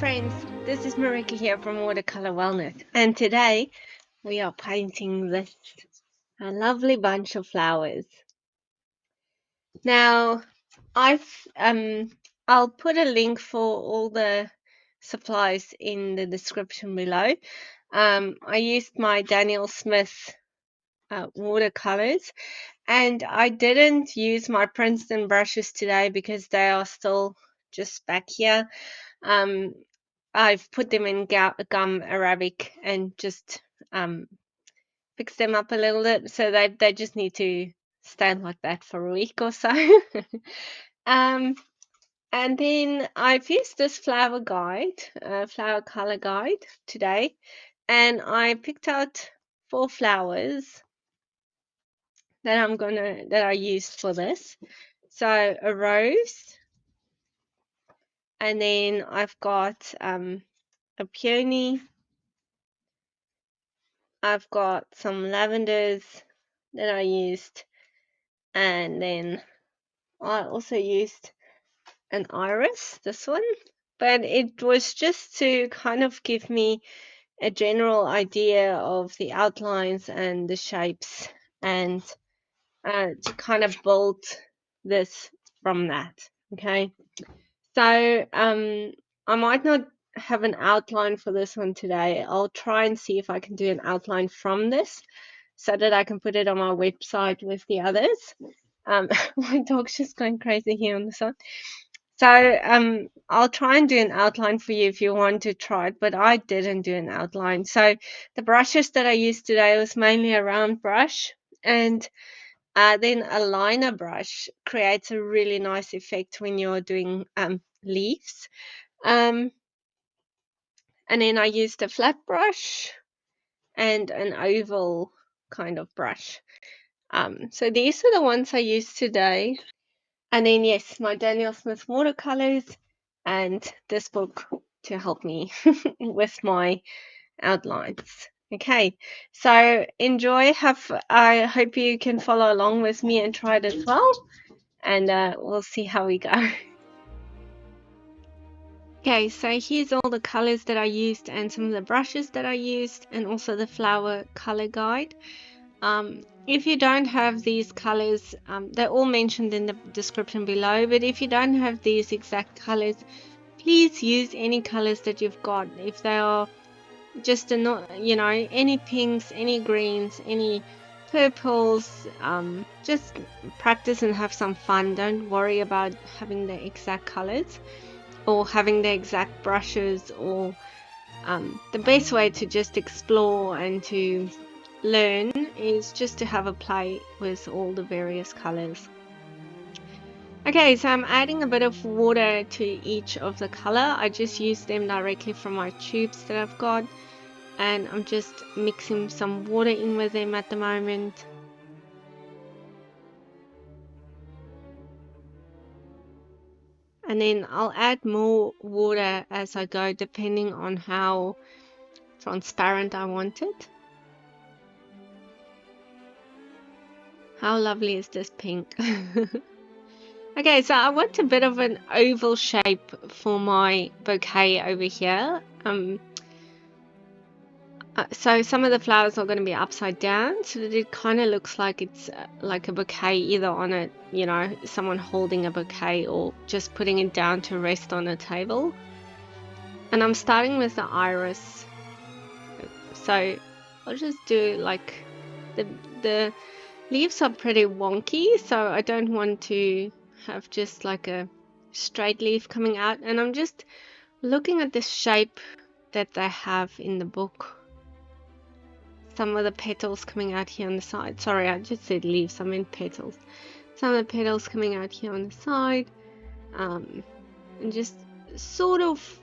friends, this is Marika here from Watercolor Wellness, and today we are painting this lovely bunch of flowers. Now, I'll put a link for all the supplies in the description below. I used my Daniel Smith watercolors, and I didn't use my Princeton brushes today because they are still just back here. I've put them in gum arabic and just fix them up a little bit, so they just need to stand like that for a week or so. And then I've used this flower color guide today, and I picked out 4 flowers that I used for this. So a rose, and then I've got a peony. I've got some lavenders that I used, and then I also used an iris, this one, but it was just to kind of give me a general idea of the outlines and the shapes, and to kind of build this from that. Okay, so I might not have an outline for this one today. I'll try and see if I can do an outline from this so that I can put it on my website with the others. My dog's just going crazy here on the side. So I'll try and do an outline for you if you want to try it, but I didn't do an outline. So the brushes that I used today was mainly a round brush, and then a liner brush creates a really nice effect when you're doing leaves. And then I used a flat brush and an oval kind of brush. So these are the ones I used today. And then, yes, my Daniel Smith watercolors and this book to help me with my outlines. Okay, so enjoy. I hope you can follow along with me and try it as well. And we'll see how we go. Okay, so here's all the colors that I used and some of the brushes that I used, and also the flower color guide. If you don't have these colors, they're all mentioned in the description below, but if you don't have these exact colors, please use any colors that you've got. If they are just any pinks, any greens, any purples, just practice and have some fun. Don't worry about having the exact colors or having the exact brushes, or the best way to just explore and to learn is just to have a play with all the various colors. Okay, so I'm adding a bit of water to each of the color. I just use them directly from my tubes that I've got, and I'm just mixing some water in with them at the moment. And then I'll add more water as I go, depending on how transparent I want it. How lovely is this pink? Okay, so I want a bit of an oval shape for my bouquet over here. So some of the flowers are going to be upside down, so that it kind of looks like it's like a bouquet, either on a, someone holding a bouquet or just putting it down to rest on a table. And I'm starting with the iris. So I'll just do like the leaves are pretty wonky, so I don't want to have just like a straight leaf coming out, and I'm just looking at the shape that they have in the book. Some of the petals coming out here on the side. Sorry, I just said leaves, I meant petals. Some of the petals coming out here on the side, and just sort of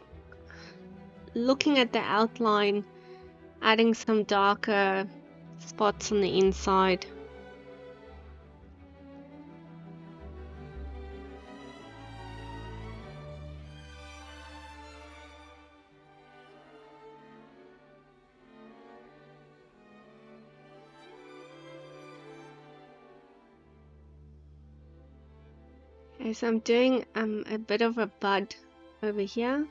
looking at the outline, adding some darker spots on the inside. Okay, so I'm doing a bit of a bud over here.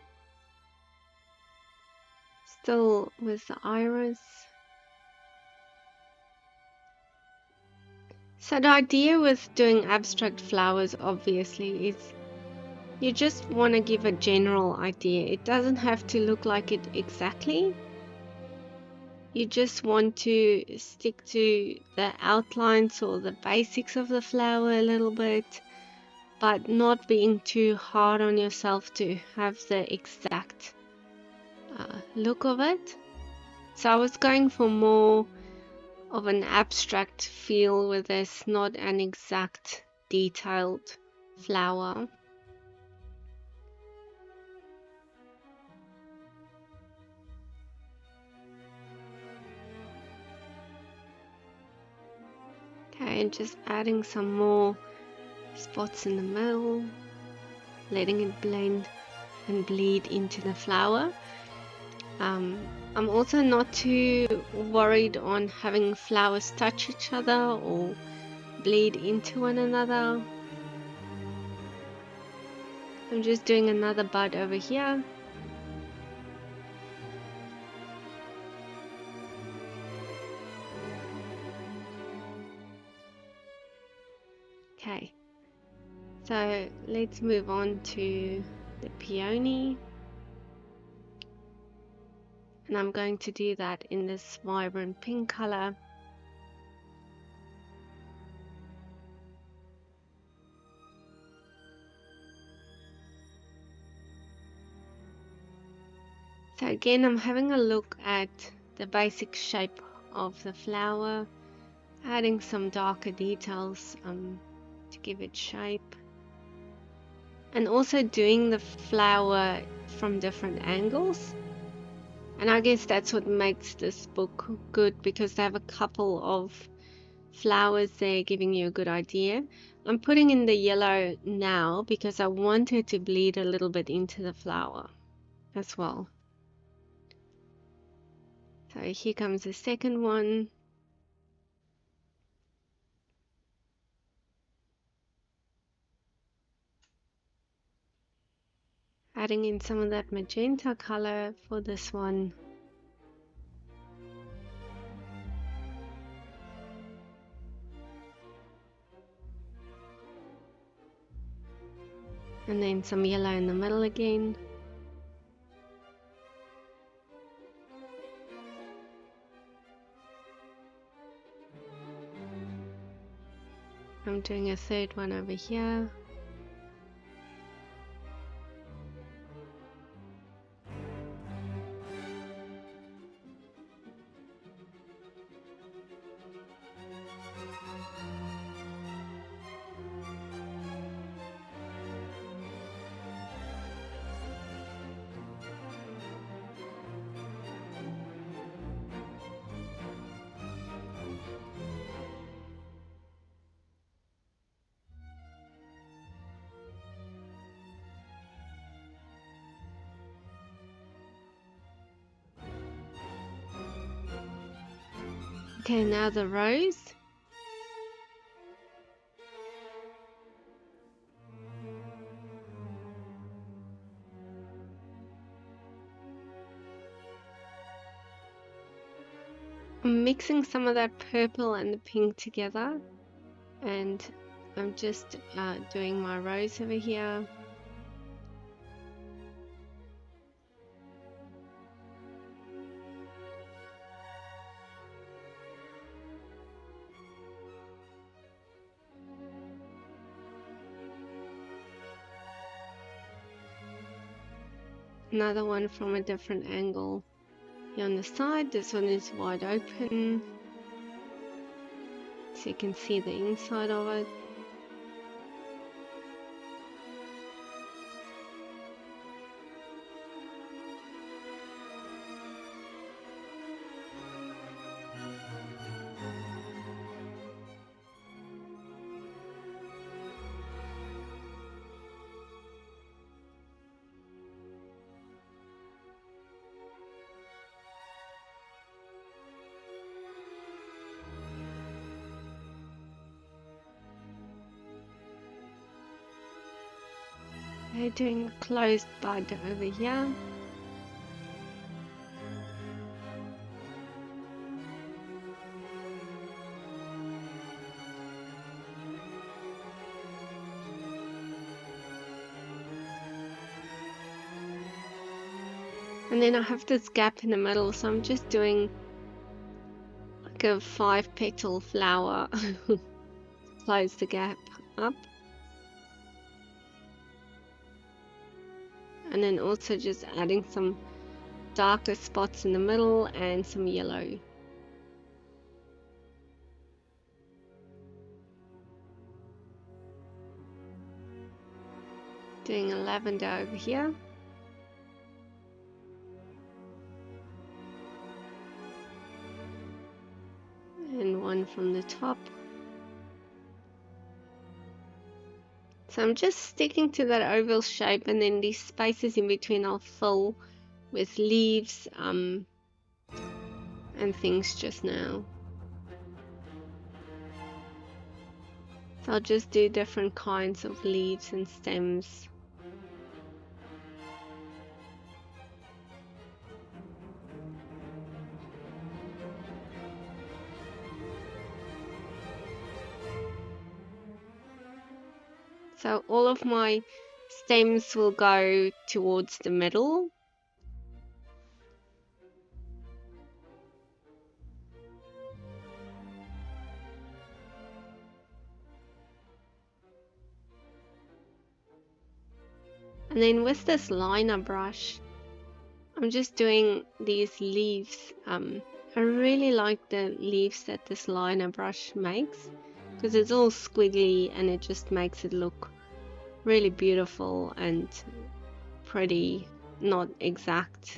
still with the iris. So the idea with doing abstract flowers obviously is you just want to give a general idea. It doesn't have to look like it exactly. You just want to stick to the outlines or the basics of the flower a little bit, but not being too hard on yourself to have the exact look of it. So I was going for more of an abstract feel with this, not an exact detailed flower. Okay, and just adding some more spots in the middle, letting it blend and bleed into the flower. I'm also not too worried on having flowers touch each other or bleed into one another. I'm just doing another bud over here. Okay, so let's move on to the peony. And I'm going to do that in this vibrant pink color. So again, I'm having a look at the basic shape of the flower, adding some darker details to give it shape, and also doing the flower from different angles. And I guess that's what makes this book good, because they have a couple of flowers there giving you a good idea. I'm putting in the yellow now because I want it to bleed a little bit into the flower as well. So here comes the second one. Adding in some of that magenta color for this one. And then some yellow in the middle again. I'm doing a third one over here. Okay, now the rose. I'm mixing some of that purple and the pink together, and I'm just doing my rose over here. Another one from a different angle here on the side. This one is wide open, so you can see the inside of it. Okay, doing a closed bud over here. And then I have this gap in the middle, so I'm just doing like a 5-petal flower. Close the gap up. And then also just adding some darker spots in the middle and some yellow. Doing a lavender over here. And one from the top. So I'm just sticking to that oval shape, and then these spaces in between I'll fill with leaves and things just now. So I'll just do different kinds of leaves and stems. So all of my stems will go towards the middle. And then with this liner brush, I'm just doing these leaves. I really like the leaves that this liner brush makes, because it's all squiggly and it just makes it look really beautiful and pretty, not exact.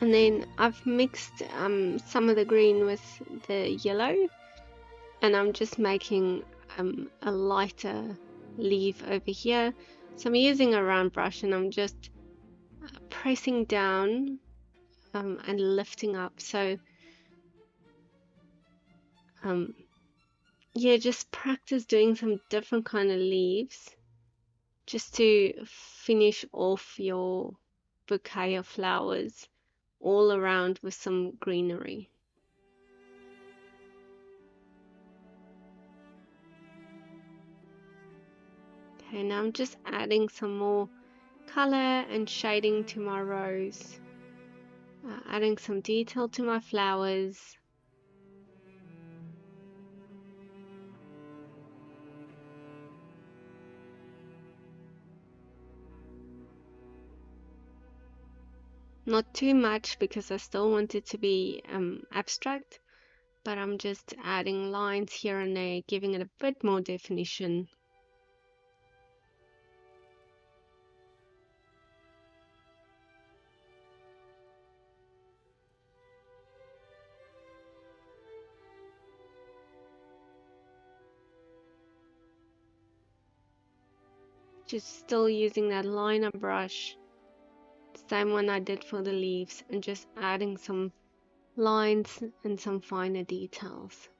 And then I've mixed some of the green with the yellow, and I'm just making a lighter leaf over here. So I'm using a round brush and I'm just pressing down and lifting up. So yeah, just practice doing some different kind of leaves just to finish off your bouquet of flowers all around with some greenery. Okay, now I'm just adding some more color and shading to my rose, adding some detail to my flowers. Not too much because I still want it to be abstract, but I'm just adding lines here and there, giving it a bit more definition. Just still using that liner brush, same one I did for the leaves, and just adding some lines and some finer details.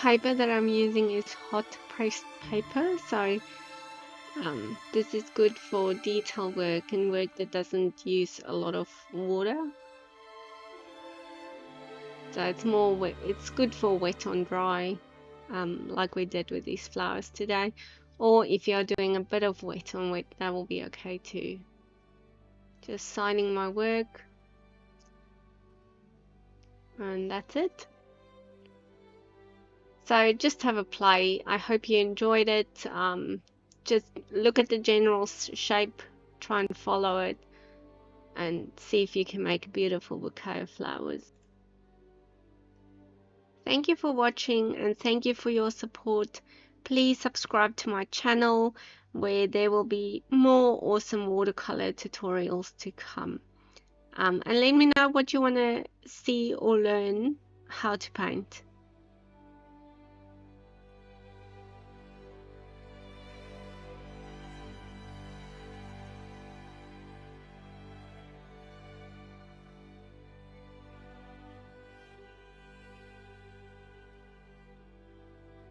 paper that I'm using is hot pressed paper, so this is good for detail work and work that doesn't use a lot of water. So it's more wet, it's good for wet on dry, like we did with these flowers today. Or if you're doing a bit of wet on wet, that will be okay too. Just signing my work, and that's it. So just have a play. I hope you enjoyed it. Just look at the general shape, try and follow it, and see if you can make a beautiful bouquet of flowers. Thank you for watching, and thank you for your support. Please subscribe to my channel, where there will be more awesome watercolor tutorials to come. And let me know what you want to see or learn how to paint.